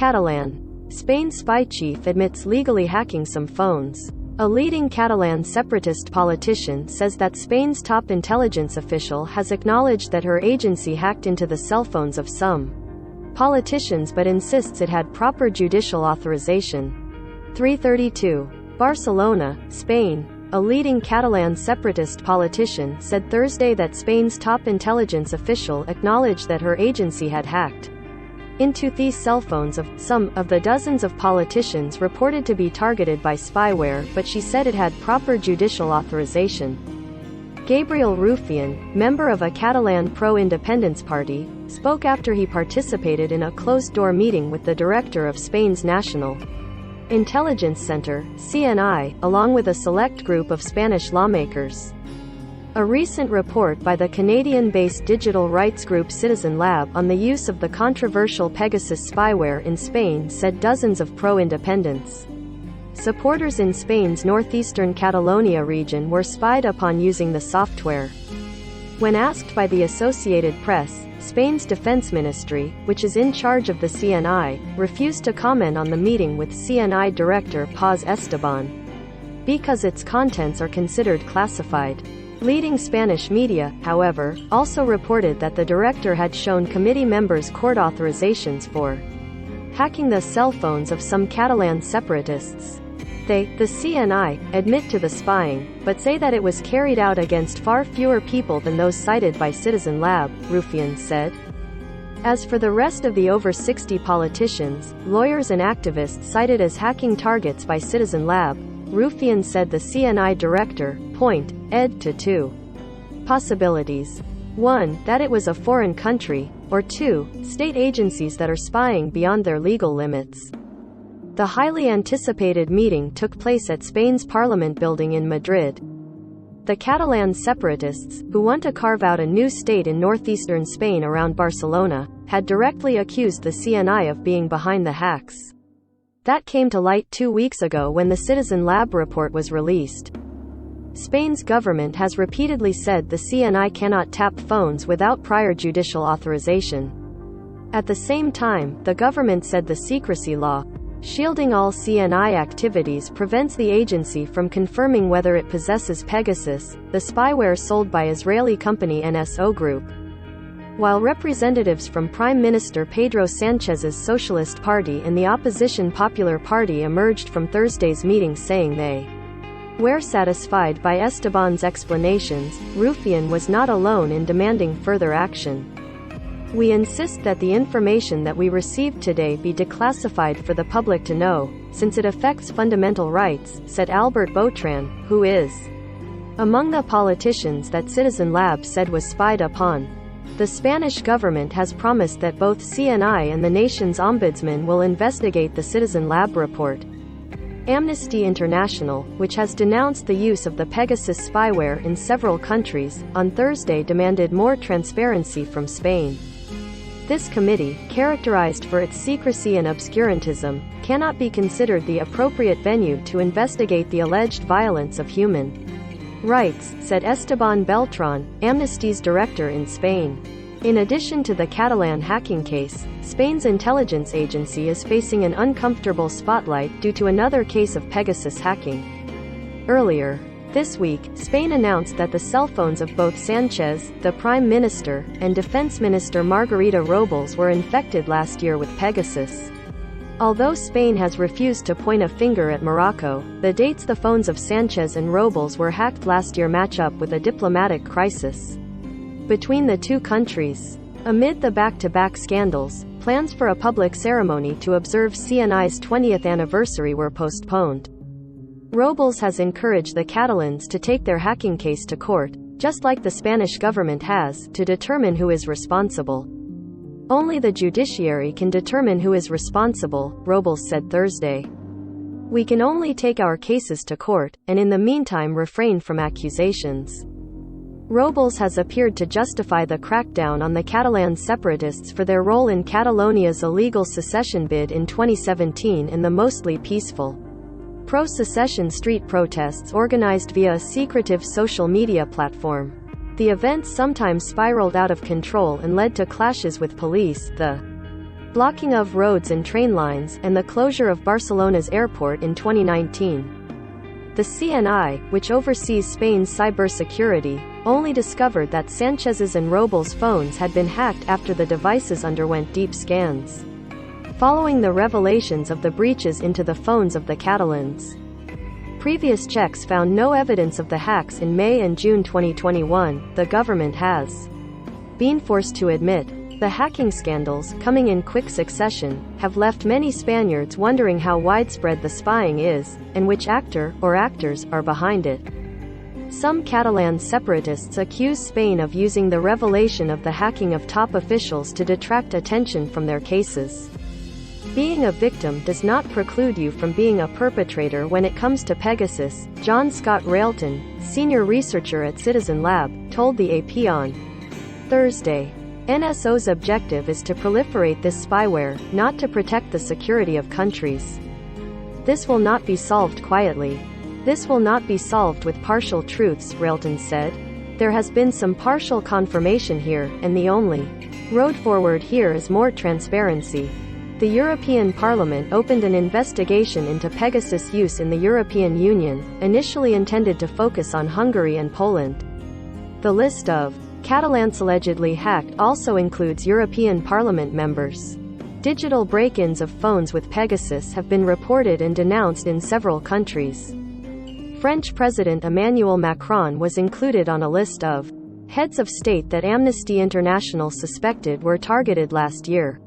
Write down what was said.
Catalan. Spain's spy chief admits legally hacking some phones. A leading Catalan separatist politician says that Spain's top intelligence official has acknowledged that her agency hacked into the cell phones of some politicians but insists it had proper judicial authorization. 332. Barcelona, Spain. A leading Catalan separatist politician said Thursday that Spain's top intelligence official acknowledged that her agency had hacked into the cell phones of some of the dozens of politicians reported to be targeted by spyware, but she said it had proper judicial authorization. Gabriel Rufián, member of a Catalan pro-independence party, spoke after he participated in a closed-door meeting with the director of Spain's National Intelligence Center, CNI, along with a select group of Spanish lawmakers. A recent report by the Canadian-based digital rights group Citizen Lab on the use of the controversial Pegasus spyware in Spain said dozens of pro-independence supporters in Spain's northeastern Catalonia region were spied upon using the software. When asked by the Associated Press, Spain's defense ministry, which is in charge of the CNI, refused to comment on the meeting with CNI director Paz Esteban because its contents are considered classified. Leading Spanish media, however, also reported that the director had shown committee members court authorizations for hacking the cell phones of some Catalan separatists. They, the CNI, admit to the spying, but say that it was carried out against far fewer people than those cited by Citizen Lab, Rufián said. As for the rest of the over 60 politicians, lawyers and activists cited as hacking targets by Citizen Lab, Rufián said the CNI director pointed to two possibilities. 1. That it was a foreign country, or 2. State agencies that are spying beyond their legal limits. The highly anticipated meeting took place at Spain's Parliament building in Madrid. The Catalan separatists, who want to carve out a new state in northeastern Spain around Barcelona, had directly accused the CNI of being behind the hacks. That came to light 2 weeks ago when the Citizen Lab report was released. Spain's government has repeatedly said the CNI cannot tap phones without prior judicial authorization. At the same time, the government said the secrecy law, shielding all CNI activities, prevents the agency from confirming whether it possesses Pegasus, the spyware sold by Israeli company NSO Group. While representatives from Prime Minister Pedro Sanchez's Socialist Party and the opposition Popular Party emerged from Thursday's meeting saying they were satisfied by Esteban's explanations, Rufián was not alone in demanding further action. We insist that the information that we received today be declassified for the public to know, since it affects fundamental rights, said Albert Botran, who is among the politicians that Citizen Lab said was spied upon. The Spanish government has promised that both CNI and the nation's ombudsman will investigate the Citizen Lab report. Amnesty International, which has denounced the use of the Pegasus spyware in several countries, on Thursday demanded more transparency from Spain. This committee, characterized for its secrecy and obscurantism, cannot be considered the appropriate venue to investigate the alleged violence of human rights, said Esteban Beltrán, Amnesty's director in Spain. In addition to the Catalan hacking case, Spain's intelligence agency is facing an uncomfortable spotlight due to another case of Pegasus hacking. Earlier this week, Spain announced that the cell phones of both Sanchez, the Prime Minister, and Defense Minister Margarita Robles were infected last year with Pegasus. Although Spain has refused to point a finger at Morocco, the dates the phones of Sanchez and Robles were hacked last year match up with a diplomatic crisis between the two countries. Amid the back-to-back scandals, plans for a public ceremony to observe CNI's 20th anniversary were postponed. Robles has encouraged the Catalans to take their hacking case to court, just like the Spanish government has, to determine who is responsible. Only the judiciary can determine who is responsible, Robles said Thursday. We can only take our cases to court, and in the meantime refrain from accusations. Robles has appeared to justify the crackdown on the Catalan separatists for their role in Catalonia's illegal secession bid in 2017 and the mostly peaceful pro-secession street protests organized via a secretive social media platform. The events sometimes spiraled out of control and led to clashes with police, the blocking of roads and train lines, and the closure of Barcelona's airport in 2019. The CNI, which oversees Spain's cybersecurity, only discovered that Sanchez's and Robles' phones had been hacked after the devices underwent deep scans. Following the revelations of the breaches into the phones of the Catalans, previous checks found no evidence of the hacks in May and June 2021, the government has been forced to admit. The hacking scandals, coming in quick succession, have left many Spaniards wondering how widespread the spying is, and which actor, or actors, are behind it. Some Catalan separatists accuse Spain of using the revelation of the hacking of top officials to detract attention from their cases. Being a victim does not preclude you from being a perpetrator when it comes to Pegasus, John Scott Railton, senior researcher at Citizen Lab, told the AP on Thursday. NSO's objective is to proliferate this spyware, not to protect the security of countries. This will not be solved quietly. This will not be solved with partial truths, Railton said. There has been some partial confirmation here, and the only road forward here is more transparency. The European Parliament opened an investigation into Pegasus use in the European Union, initially intended to focus on Hungary and Poland. The list of Catalans allegedly hacked also includes European Parliament members. Digital break-ins of phones with Pegasus have been reported and denounced in several countries. French President Emmanuel Macron was included on a list of heads of state that Amnesty International suspected were targeted last year.